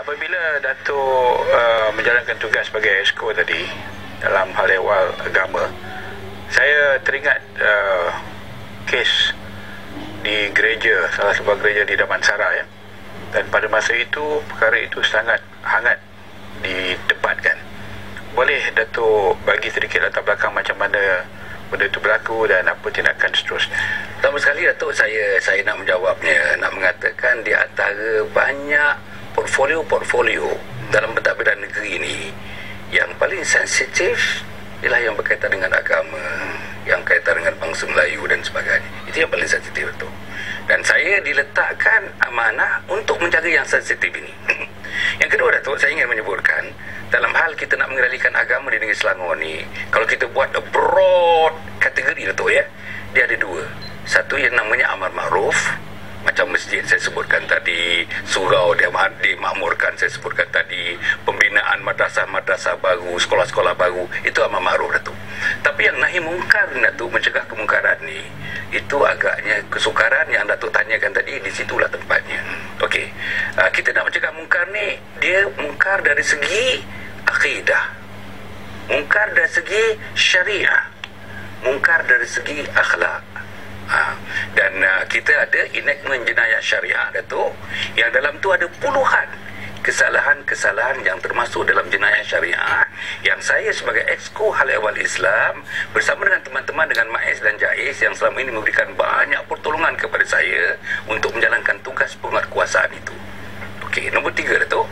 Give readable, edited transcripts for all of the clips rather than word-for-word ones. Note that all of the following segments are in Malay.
apabila Datuk menjalankan tugas sebagai Exco tadi dalam hal ehwal agama, saya teringat kes di gereja, salah sebuah gereja di Damansara ya. Dan pada masa itu perkara itu sangat hangat didebatkan. Boleh Datuk bagi sedikit latar belakang macam mana benda itu berlaku dan apa tindakan seterusnya? Pertama sekali Datuk, saya nak menjawabnya, nak mengatakan di antara banyak portfolio dalam pentadbiran negeri ini, yang paling sensitif ialah yang berkaitan dengan agama, yang kaitan dengan bangsa Melayu dan sebagainya. Itu yang paling sensitif itu. Dan saya diletakkan amanah untuk menjaga yang sensitif ini. Yang kedua Datuk, saya ingin menyebutkan, dalam hal kita nak mengendalikan agama di negeri Selangor ni, kalau kita buat a broad kategori Datuk ya, dia ada dua. Satu yang namanya amar ma'ruf, macam masjid saya sebutkan tadi, surau dia dimakmurkan saya sebutkan tadi, pembinaan madrasah-madrasah baru, sekolah-sekolah baru, itu amar ma'ruf Datuk. Tapi yang nahi mungkar Datuk, mencegah kemungkaran ni, itu agaknya kesukaran yang Datuk tanyakan tadi, di situlah tempatnya. Okey, kita nak mencegah mungkar ni, dia mungkar dari segi akidah, mungkar dari segi syariah, mungkar dari segi akhlak. Dan kita ada enactment jenayah syariah Datuk, yang dalam tu ada puluhan kesalahan-kesalahan yang termasuk dalam jenayah syariah, yang saya sebagai Exco Hal Ehwal Islam bersama dengan teman-teman dengan MAIS dan JAIS yang selama ini memberikan banyak pertolongan kepada saya untuk menjalankan tugas penguatkuasaan itu. Okey, nombor 3 Datuk.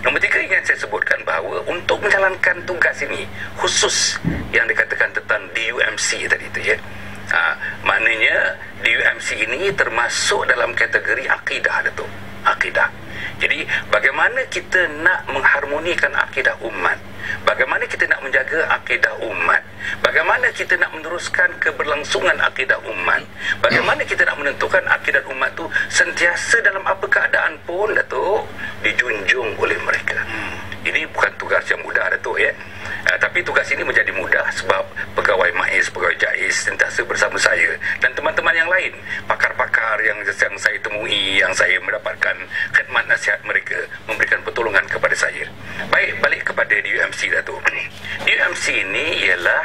Nombor 3 ingin saya sebutkan bahawa untuk menjalankan tugas ini, khusus yang dikatakan tentang DUMC tadi itu ya, maknanya DUMC ini termasuk dalam kategori akidah Datuk. Akidah. Jadi bagaimana kita nak mengharmonikan akidah umat, bagaimana kita nak menjaga akidah umat, bagaimana kita nak meneruskan keberlangsungan akidah umat, bagaimana kita nak menentukan akidah umat tu sentiasa dalam apa keadaan pun Datuk dijunjung oleh mereka. Ini bukan tugas yang mudah Datuk ya. Tapi tugas ini menjadi mudah sebab pegawai MAIS, pegawai JAIS sentiasa bersama saya dan teman-teman yang lain, pakar-pakar yang saya temui, yang saya mendapatkan khidmat nasihat mereka, memberikan pertolongan kepada saya. Baik, balik kepada DUMC Datuk. DUMC ini ialah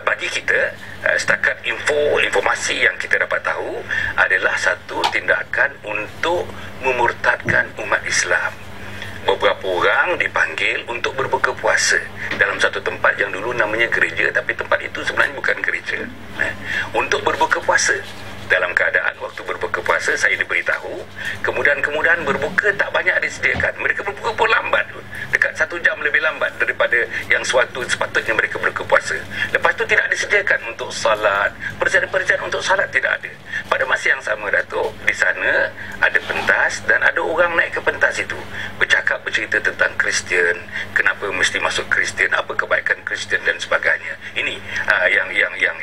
bagi kita, setakat informasi yang kita dapat tahu, adalah satu tindakan untuk memurtadkan umat Islam. Beberapa orang dipanggil untuk berbuka puasa dalam satu tempat yang dulu namanya gereja, tapi tempat itu sebenarnya bukan gereja. Untuk berbuka puasa, dalam keadaan waktu berbuka puasa saya diberitahu, kemudian berbuka tak banyak disediakan. Mereka berbuka pun lambat, dekat 1 jam lebih lambat daripada yang suatu sepatutnya mereka berbuka puasa. Lepas tu tidak disediakan untuk salat, perjalanan untuk salat tidak ada. Pada masa yang sama Datuk, di sana ada pentas dan ada orang naik ke pentas itu bercerita tentang Kristian, kenapa mesti masuk Kristian, apa kebaikan Kristian dan sebagainya. Ini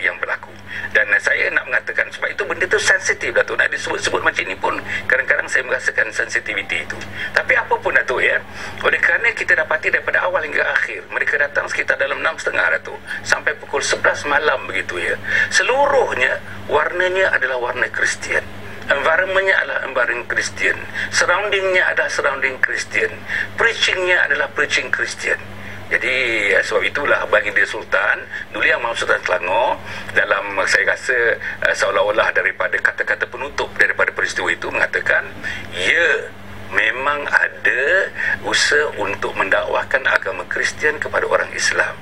yang berlaku. Dan saya nak mengatakan sebab itu benda tu sensitif Datuk, nak disebut-sebut macam ini pun kadang-kadang saya merasakan sensitivity itu. Tapi apa pun Datuk ya, oleh kerana kita dapati daripada awal hingga akhir mereka datang sekitar dalam 6.30 Datuk sampai pukul 11 malam begitu ya, seluruhnya warnanya adalah warna Kristian, environmentnya adalah environment Kristian, surroundingnya adalah surrounding Kristian, preachingnya adalah preaching Kristian. Jadi sebab itulah Baginda Sultan Duli Yang Maha Sultan Selangor dalam, saya rasa seolah-olah daripada kata-kata penutup daripada peristiwa itu mengatakan, ya, memang ada usaha untuk mendakwahkan agama Kristian kepada orang Islam.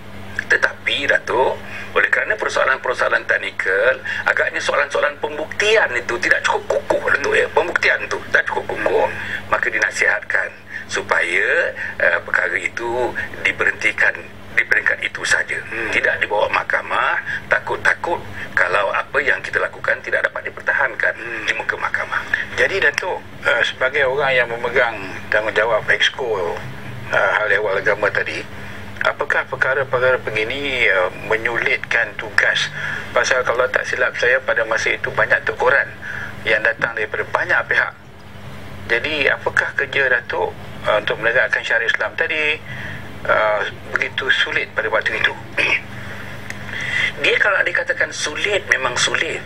Tetapi Datuk, oleh kerana persoalan-persoalan teknikal, agaknya soalan-soalan pembuktian itu tidak cukup kukuh Datuk ya. Pembuktian itu tak cukup kukuh, maka dinasihatkan supaya perkara itu diberhentikan di peringkat itu saja, tidak dibawa mahkamah, takut-takut kalau apa yang kita lakukan tidak dapat dipertahankan di muka mahkamah. Jadi Datuk, sebagai orang yang memegang tanggungjawab Exco Hal Ehwal Agama tadi, apakah perkara-perkara begini menyulitkan tugas? Pasal kalau tak silap saya, pada masa itu banyak teguran yang datang daripada banyak pihak. Jadi apakah kerja Datuk untuk menegakkan syariat Islam tadi begitu sulit pada waktu itu? Dia kalau dikatakan sulit, memang sulit.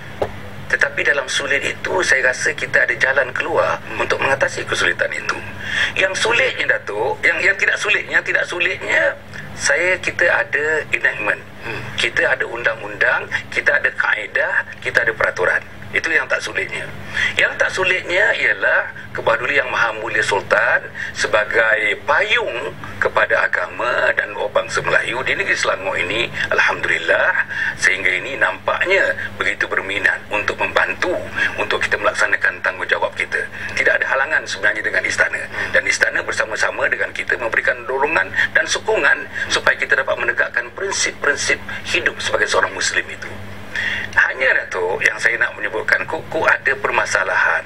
Tetapi dalam sulit itu saya rasa kita ada jalan keluar untuk mengatasi kesulitan itu. Yang sulitnya Datuk, yang tidak sulitnya kita ada enactment. Kita ada undang-undang, kita ada kaedah, kita ada peraturan. Itu yang tak sulitnya. Yang tak sulitnya ialah Kebahaduli Yang Maha Mulia Sultan sebagai payung kepada agama dan bangsa Melayu di negeri Selangor ini, alhamdulillah, sehingga ini nampaknya begitu berminat untuk membantu untuk kita melaksanakan tanggungjawab kita. Tidak ada halangan sebenarnya dengan istana, dan istana bersama-sama dengan kita memberikan dorongan dan sokongan supaya kita dapat menegakkan prinsip-prinsip hidup sebagai seorang Muslim itu. Hanya Datuk, yang saya nak menyebutkan, kuku ada permasalahan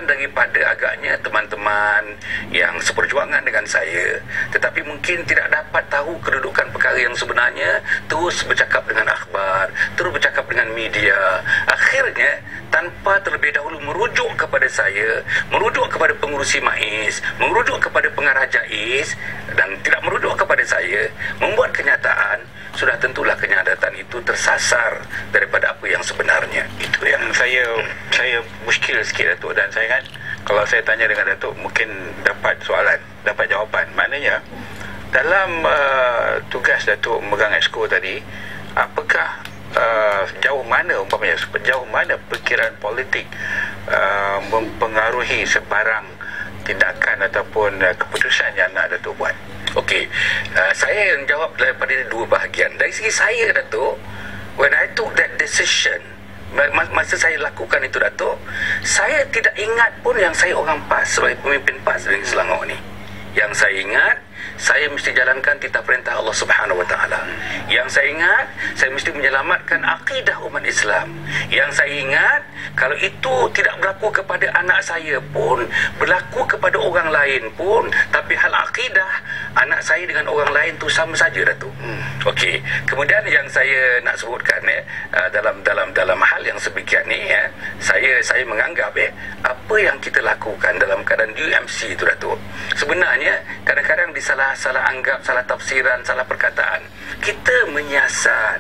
daripada agaknya teman-teman yang seperjuangan dengan saya, tetapi mungkin tidak dapat tahu kedudukan perkara yang sebenarnya, terus bercakap dengan akhbar, terus bercakap dengan media, akhirnya tanpa terlebih dahulu merujuk kepada saya, merujuk kepada pengurusi MAIS, merujuk kepada pengarah JAIS, dan tidak merujuk kepada saya, membuat kenyataan sudah tentulah kenyataan itu tersasar daripada apa yang sebenarnya. Itu yang saya muskil sikit Datuk, dan saya kan kalau saya tanya dengan Datuk mungkin dapat soalan, dapat jawapan. Maknanya dalam tugas Datuk memegang exco tadi, apakah sejauh mana fikiran politik mempengaruhi sebarang tindakan ataupun keputusan yang nak Datuk buat? Okey, saya yang jawab daripada dua bahagian. Dari segi saya, Datuk, when I took that decision, masa saya lakukan itu, Datuk, saya tidak ingat pun yang saya orang PAS sebagai pemimpin PAS di Selangor ni. Yang saya ingat, saya mesti jalankan titah perintah Allah Subhanahu Wa Taala. Yang saya ingat, saya mesti menyelamatkan akidah umat Islam. Yang saya ingat, kalau itu tidak berlaku kepada anak saya pun, berlaku kepada orang lain pun, tapi hal akidah anak saya dengan orang lain tu sama saja, Datuk. Okey. Kemudian yang saya nak sebutkan dalam hal yang sebegian ni, saya menganggap apa yang kita lakukan dalam keadaan UMC itu, Datuk, sebenarnya kadang-kadang salah anggap, salah tafsiran, salah perkataan. Kita menyiasat,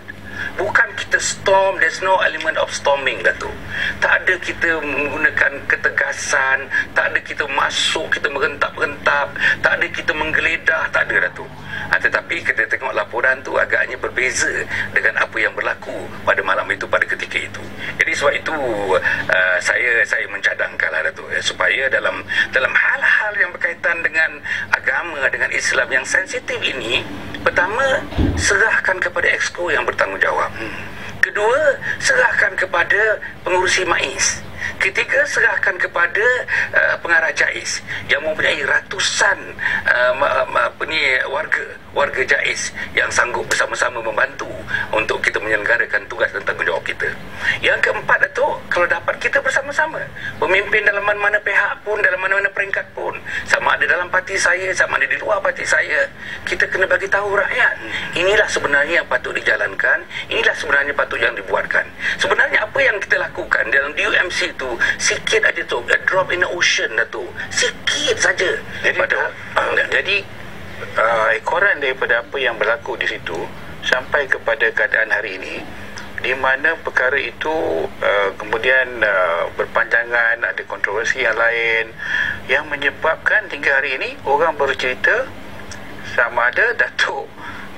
bukan kita storm. There's no element of storming, Datuk. Tak ada kita menggunakan ketegasan, tak ada kita masuk, kita merentap-rentap, tak ada kita menggeledah, tak ada, Datuk. Tetapi kita tengok laporan tu agaknya berbeza dengan apa yang berlaku pada malam itu, pada ketika itu. Jadi sebab itu saya mencadangkanlah, Datuk, supaya dalam hal-hal yang berkaitan dengan agama, dengan Islam yang sensitif ini, pertama, serahkan kepada exco yang bertanggungjawab. Kedua, serahkan kepada pengurusi MAIS. Ketiga, serahkan kepada pengarah JAIS yang mempunyai ratusan warga JAIS yang sanggup bersama-sama membantu untuk kita menyelenggarakan tugas dan tanggungjawab kita. Yang keempat, Datuk, kalau dapat kita bersama-sama, pemimpin dalam mana-mana pihak pun, dalam mana-mana peringkat pun, sama ada dalam parti saya, sama ada di luar parti saya, kita kena bagi tahu rakyat, inilah sebenarnya yang patut dijalankan, inilah sebenarnya patut yang dibuatkan. Sebenarnya apa yang kita lakukan dalam DUMC itu sikit aja tu, a drop in the ocean, Datuk, sikit saja. Jadi ekoran daripada apa yang berlaku di situ sampai kepada keadaan hari ini, di mana perkara itu kemudian berpanjangan, ada kontroversi yang lain yang menyebabkan hingga hari ini orang baru cerita sama ada Datuk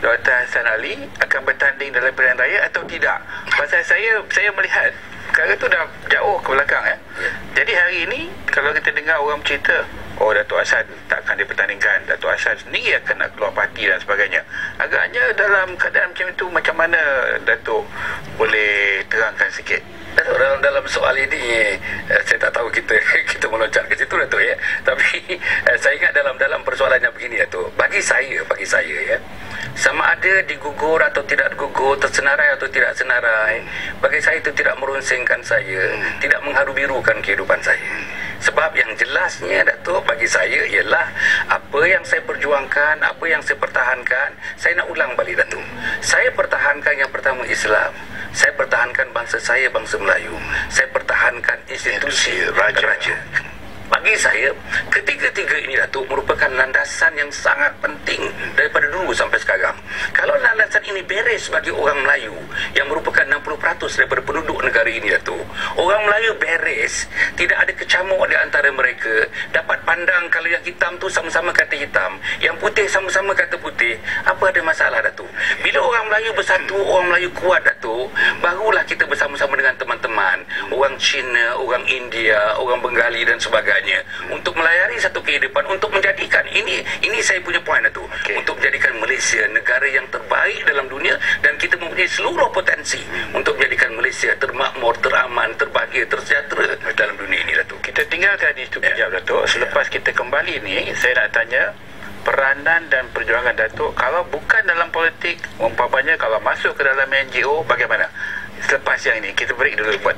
Dr. Hassan Ali akan bertanding dalam pilihan raya atau tidak. Pasal saya melihat perkara tu dah jauh ke belakang. Jadi hari ini kalau kita dengar orang cerita, oh, Datuk Hassan tak akan dipertandingkan, Datuk Hassan sendiri akan nak keluar parti dan sebagainya, agaknya dalam keadaan macam itu, macam mana Datuk boleh terangkan sikit? Datuk, dalam soal ini saya tak tahu kita meloncat ke situ, Datuk, ya. Tapi saya ingat dalam persoalannya begini, Datuk. Bagi saya ya, sama ada digugur atau tidak digugur, tersenarai atau tidak senarai, bagi saya itu tidak merunsingkan saya, tidak mengharu-birukan kehidupan saya. Sebab yang jelasnya, Datuk, bagi saya ialah apa yang saya perjuangkan, apa yang saya pertahankan. Saya nak ulang balik, Datuk. Saya pertahankan yang pertama Islam. Saya pertahankan bangsa saya, bangsa Melayu. Saya pertahankan institusi raja. bagi saya, ketiga-tiga ini Datuk merupakan landasan yang sangat penting daripada dulu sampai sekarang. Kalau landasan ini beres bagi orang Melayu yang merupakan 60% daripada penduduk negara ini Datuk, orang Melayu beres, tidak ada kecamuk di antara mereka, dapat pandang kalau yang hitam tu sama-sama kata hitam, yang putih sama-sama kata putih, apa ada masalah Datuk? Bila orang Melayu bersatu, orang Melayu kuat Datuk, barulah kita bersama-sama dengan teman-teman orang Cina, orang India, orang Bengali dan sebagainya untuk melayari satu kehidupan, untuk menjadikan ini saya punya poin Datuk, untuk menjadikan Malaysia negara yang terbaik dalam dunia, dan kita mempunyai seluruh potensi untuk menjadikan Malaysia termakmur, teraman, terbahagia, tersejahtera dalam dunia ini Datuk. Kita tinggalkan di situ kejap Datuk. Selepas kita kembali ni, saya nak tanya peranan dan perjuangan Datuk kalau bukan dalam politik, umpamanya kalau masuk ke dalam NGO, bagaimana? Selepas yang ini, kita break dulu buat